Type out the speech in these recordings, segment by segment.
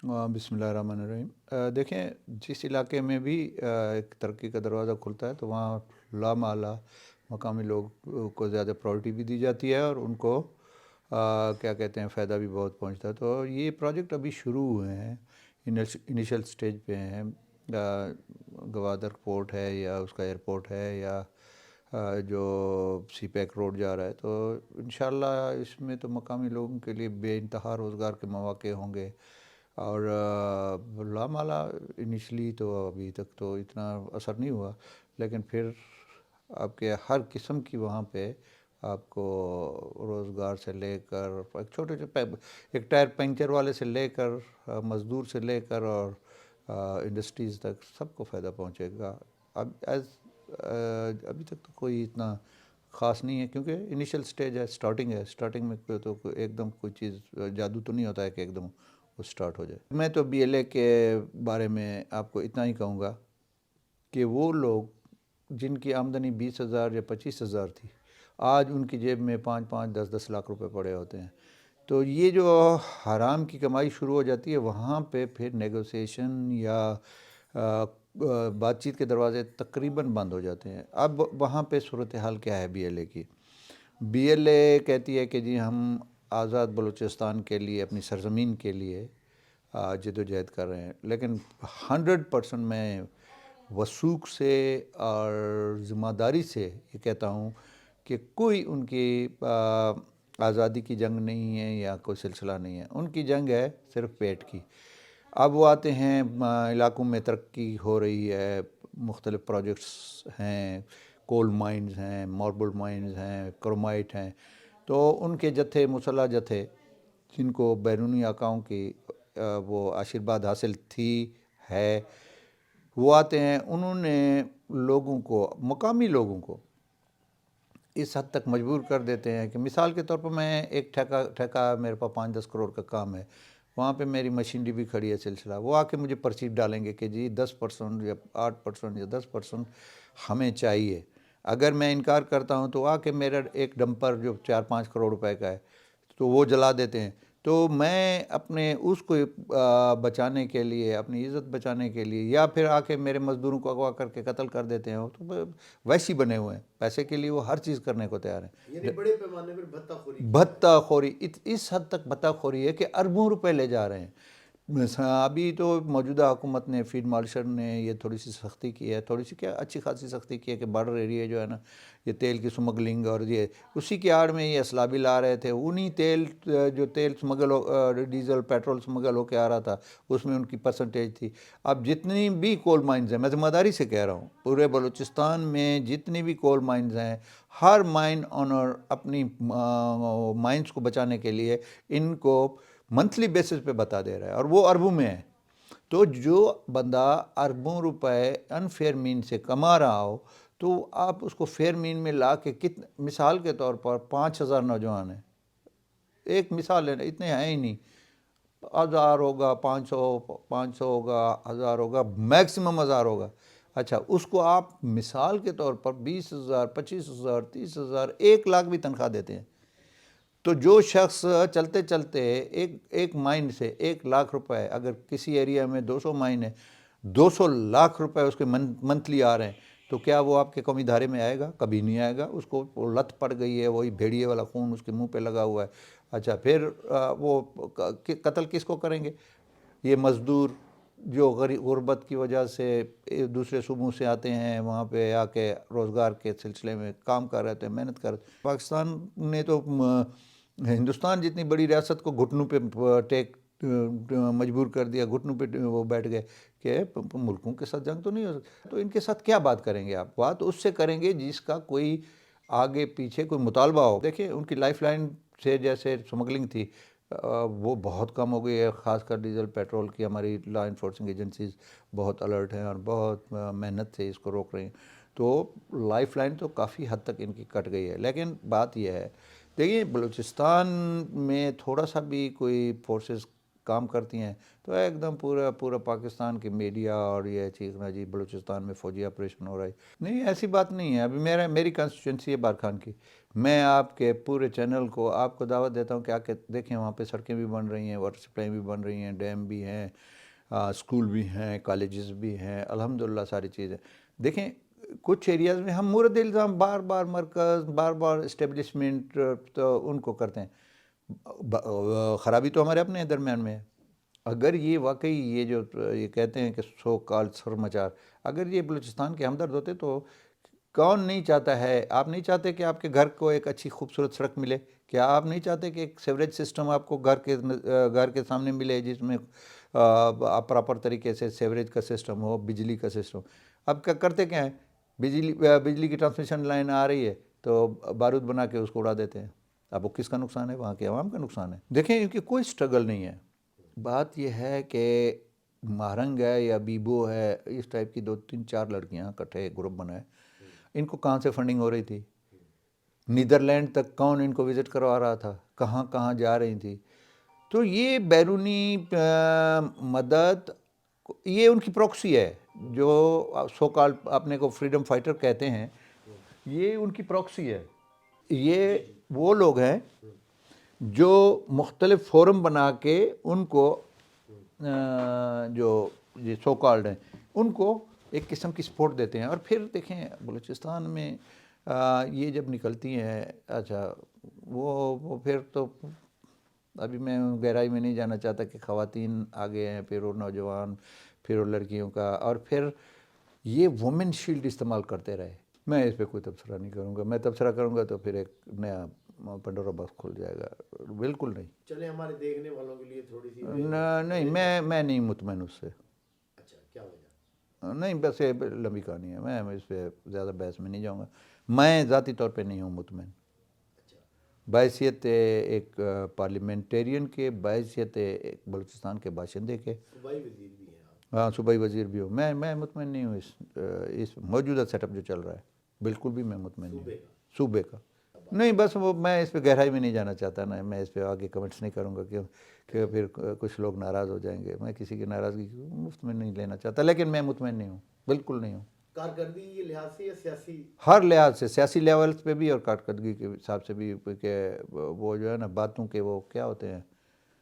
बिस्मिल्लाहिर्रहमानिर्रहीम। देखें, जिस इलाके में भी एक तरक्की का दरवाज़ा खुलता है तो वहाँ लामाला मकामी लोग को ज़्यादा प्रायोरिटी भी दी जाती है और उनको क्या कहते हैं, फ़ायदा भी बहुत पहुँचता है। तो ये प्रोजेक्ट अभी शुरू हुए हैं, इनिशियल स्टेज पे हैं। गवादर पोर्ट है या उसका एयरपोर्ट है या जो सी पैक रोड जा रहा है, तो इंशाल्लाह इसमें तो मकामी लोगों के लिए बेइंतहा रोज़गार के मौके होंगे। और लामाला इनिशली तो अभी तक तो इतना असर नहीं हुआ, लेकिन फिर आपके हर किस्म की वहाँ पे आपको रोज़गार से लेकर एक छोटे एक टायर पंचर वाले से लेकर मज़दूर से लेकर और इंडस्ट्रीज़ तक सबको फ़ायदा पहुँचेगा। अब अभी तक तो कोई इतना ख़ास नहीं है, क्योंकि इनिशियल स्टेज है, स्टार्टिंग में तो एकदम कोई चीज़ जादू तो नहीं होता है कि एकदम वो स्टार्ट हो जाए। मैं तो बीएलए के बारे में आपको इतना ही कहूँगा कि वो लोग जिनकी आमदनी 20,000 या 25,000 थी, आज उनकी जेब में 5-5, 10-10 लाख रुपए पड़े होते हैं। तो ये जो हराम की कमाई शुरू हो जाती है, वहाँ पे फिर नेगोशिएशन या बातचीत के दरवाजे तकरीबन बंद हो जाते हैं। अब वहाँ पे सूरत हाल क्या है बीएलए की? बीएलए कहती है कि जी हम आज़ाद बलूचिस्तान के लिए, अपनी सरज़मीन के लिए जद्दोजहद कर रहे हैं, लेकिन 100% मैं वसूख से और ज़िम्मेदारी से ये कहता हूँ कि कोई उनकी आज़ादी की जंग नहीं है या कोई सिलसिला नहीं है। उनकी जंग है सिर्फ पेट की। अब वो आते हैं, इलाकों में तरक्की हो रही है, मुख्तलिफ़ प्रोजेक्ट्स हैं, कोल माइंस हैं, मार्बल माइंस हैं, क्रोमाइट हैं, तो उनके जत्थे, मुसल्लह जत्थे, जिनको बैरूनी आकाओं की वो आशीर्वाद हासिल थी है, वो आते हैं। उन्होंने लोगों को, मकामी लोगों को इस हद तक मजबूर कर देते हैं कि मिसाल के तौर पर मैं एक ठेका मेरे पास 5-10 करोड़ का काम है, वहाँ पे मेरी मशीनरी भी खड़ी है सिलसिला, वो आके मुझे पर्ची डालेंगे कि जी 10% या 8% या 10% हमें चाहिए। अगर मैं इनकार करता हूँ तो आके मेरा एक डंपर जो 4-5 करोड़ रुपए का है, तो वो जला देते हैं। तो मैं अपने उसको बचाने के लिए, अपनी इज़्ज़त बचाने के लिए, या फिर आके मेरे मज़दूरों को अगवा करके कत्ल कर देते हैं। तो वैसे ही बने हुए हैं, पैसे के लिए वो हर चीज़ करने को तैयार हैं। यानी बड़े पैमाने पर भत्ताखोरी की जा रही भत्ताखोरी इस हद तक भत्ताखोरी है कि अरबों रुपए ले जा रहे हैं। अभी तो मौजूदा हुकूमत ने, फील्ड मार्शल ने ये थोड़ी सी सख्ती की है, थोड़ी सी क्या, अच्छी खासी सख्ती की है कि बॉर्डर एरिया जो है ना, ये तेल की स्मगलिंग और ये उसी की आड़ में ये असला भी ला रहे थे। उन्हीं तेल जो तेल स्मगल हो, डीजल पेट्रोल स्मगल होकर आ रहा था, उसमें उनकी परसेंटेज थी। अब जितनी भी कोल माइंस हैं, मैं ज़िम्मेदारी से कह रहा हूँ, पूरे बलूचिस्तान में जितनी भी कोल माइंस हैं, हर माइन ऑनर अपनी माइंस को बचाने के लिए इनको मंथली बेसिस पे बता दे रहा है, और वो अरबों में है। तो जो बंदा अरबों रुपए अनफेयर मीन से कमा रहा हो, तो आप उसको फेयर मीन में ला के कितने, मिसाल के तौर पर 5,000 नौजवान हैं, एक मिसाल है, इतने हैं ही नहीं, 1,000 होगा, 500 होगा, 1,000 होगा, मैक्सिमम 1,000 होगा। अच्छा, उसको आप मिसाल के तौर पर 20,000, 25,000, 30,000, 1 लाख भी तनख्वाह देते हैं। तो जो शख्स चलते चलते एक माइन से 1 लाख रुपए, अगर किसी एरिया में 200 माइन है, 200 लाख रुपए उसके मंथली आ रहे हैं, तो क्या वो आपके कौमी धारे में आएगा? कभी नहीं आएगा। उसको वो लत पड़ गई है, वही भेड़िए वाला खून उसके मुंह पे लगा हुआ है। अच्छा, फिर वो कत्ल किसको करेंगे? ये मज़दूर जो गुर्बत की वजह से दूसरे सूबों से आते हैं, वहाँ पे आके रोज़गार के सिलसिले में काम कर रहे थे, मेहनत कर। पाकिस्तान ने तो हिंदुस्तान जितनी बड़ी रियासत को घुटनों पे मजबूर कर दिया, घुटनों पे वो बैठ गए कि मुल्कों के साथ जंग तो नहीं हो सकती। तो इनके साथ क्या बात करेंगे आप? बात उससे करेंगे जिसका कोई आगे पीछे कोई मुतालबा हो। देखिए, उनकी लाइफ लाइन से जैसे स्मगलिंग थी, वो बहुत कम हो गई है, ख़ासकर डीजल पेट्रोल की। हमारी लॉ इन्फोर्सिंग एजेंसीज बहुत अलर्ट हैं और बहुत मेहनत से इसको रोक रही हैं। तो लाइफ लाइन तो काफ़ी हद तक इनकी कट गई है। लेकिन बात यह है, देखिए, बलूचिस्तान में थोड़ा सा भी कोई फोर्सेस کام کرتی ہیں تو ایک دم پورا پاکستان کی میڈیا اور یہ چیخنا جی بلوچستان میں فوجی آپریشن ہو رہا ہے. نہیں ایسی بات نہیں ہے. ابھی میری کانسٹیچوئنسی ہے بارکھان کی. میں آپ کے پورے چینل کو آپ کو دعوت دیتا ہوں کہ آ کے دیکھیں وہاں پہ سڑکیں بھی بن رہی ہیں, واٹر سپلائی بھی بن رہی ہیں, ڈیم بھی ہیں, اسکول بھی ہیں, کالجز بھی ہیں, الحمدللہ ساری چیزیں. دیکھیں کچھ ایریاز میں ہم مورد الزام بار بار مرکز بار بار اسٹیبلشمنٹ تو ان کو کرتے ہیں. خرابی تو ہمارے اپنے درمیان میں ہے. اگر یہ واقعی یہ جو یہ کہتے ہیں کہ سو کال سرمچار, اگر یہ بلوچستان کے ہمدرد ہوتے تو کون نہیں چاہتا ہے. آپ نہیں چاہتے کہ آپ کے گھر کو ایک اچھی خوبصورت سڑک ملے؟ کیا آپ نہیں چاہتے کہ ایک سیوریج سسٹم آپ کو گھر کے سامنے ملے جس میں پراپر طریقے سے سیوریج کا سسٹم ہو, بجلی کا سسٹم؟ اب کیا کرتے کیا ہیں, بجلی کی ٹرانسمیشن لائن آ رہی ہے تو بارود بنا کے اس کو اڑا دیتے ہیں. اب وہ کس کا نقصان ہے؟ وہاں کے عوام کا نقصان ہے. دیکھیں ان کی کوئی سٹرگل نہیں ہے. بات یہ ہے کہ مہرنگ ہے یا بیبو ہے, اس ٹائپ کی 2-3-4 لڑکیاں اکٹھے گروپ بنائے. ان کو کہاں سے فنڈنگ ہو رہی تھی؟ نیدرلینڈ تک کون ان کو وزٹ کروا رہا تھا؟ کہاں کہاں جا رہی تھی؟ تو یہ بیرونی مدد یہ ان کی پروکسی ہے. جو سو کال اپنے کو فریڈم فائٹر کہتے ہیں, یہ ان کی پروکسی ہے. یہ وہ لوگ ہیں جو مختلف فورم بنا کے ان کو جو یہ سو کالڈ ہیں ان کو ایک قسم کی سپورٹ دیتے ہیں. اور پھر دیکھیں بلوچستان میں یہ جب نکلتی ہیں, اچھا وہ پھر تو ابھی میں گہرائی میں نہیں جانا چاہتا کہ خواتین آگے ہیں, پھر وہ نوجوان, پھر وہ لڑکیوں کا, اور پھر یہ وومن شیلڈ استعمال کرتے رہے. میں اس پہ کوئی تبصرہ نہیں کروں گا. میں تبصرہ کروں گا تو پھر ایک نیا پنڈورا باکس کھل جائے گا. بالکل نہیں. چلے ہمارے دیکھنے والوں کے لیے تھوڑی سی نہیں, میں نہیں مطمئن اس سے. اچھا کیا وجہ؟ نہیں بس یہ لمبی کہانی ہے, میں اس پہ زیادہ بحث میں نہیں جاؤں گا. میں ذاتی طور پہ نہیں ہوں مطمئن. بحیثیت ایک پارلیمنٹیرین کے, بحیثیت ایک بلوچستان کے باشندے کے, صوبائی وزیر بھی ہیں آپ. ہاں صوبائی وزیر بھی ہوں, میں مطمئن نہیں ہوں اس موجودہ سیٹ اپ جو چل رہا ہے. بالکل بھی میں مطمئن نہیں ہوں صوبے کا. نہیں بس وہ میں اس پہ گہرائی میں نہیں جانا چاہتا نا. میں اس پہ آگے کمنٹس نہیں کروں گا کہ پھر کچھ لوگ ناراض ہو جائیں گے. میں کسی کی ناراضگی مفت میں نہیں لینا چاہتا, لیکن میں مطمئن نہیں ہوں, بالکل نہیں ہوں. کارکردگی یہ لحاظ سے یا سیاسی؟ ہر لحاظ سے, سیاسی لیولز پہ بھی اور کارکردگی کے حساب سے بھی, کہ وہ جو ہے نا باتوں کے وہ کیا ہوتے ہیں,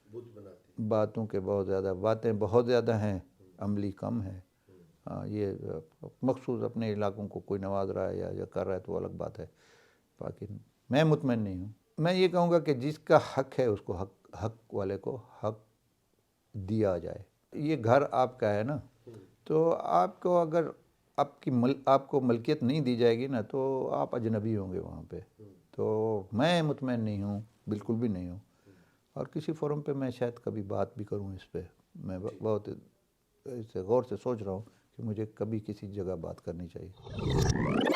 بت بناتے ہیں. باتوں کے بہت زیادہ, باتیں بہت زیادہ ہیں, عملی کم ہے. ہاں یہ مخصوص اپنے علاقوں کو کوئی نواز رہا ہے یا کر رہا ہے تو الگ بات ہے. باقی میں مطمئن نہیں ہوں. میں یہ کہوں گا کہ جس کا حق ہے اس کو حق والے کو حق دیا جائے. یہ گھر آپ کا ہے نا, تو آپ کو اگر آپ کو ملکیت نہیں دی جائے گی نا تو آپ اجنبی ہوں گے وہاں پہ. تو میں مطمئن نہیں ہوں, بالکل بھی نہیں ہوں. اور کسی فورم پہ میں شاید کبھی بات بھی کروں اس پہ. میں بہت اس سے غور سے سوچ رہا ہوں کہ مجھے کبھی کسی جگہ بات کرنی چاہیے.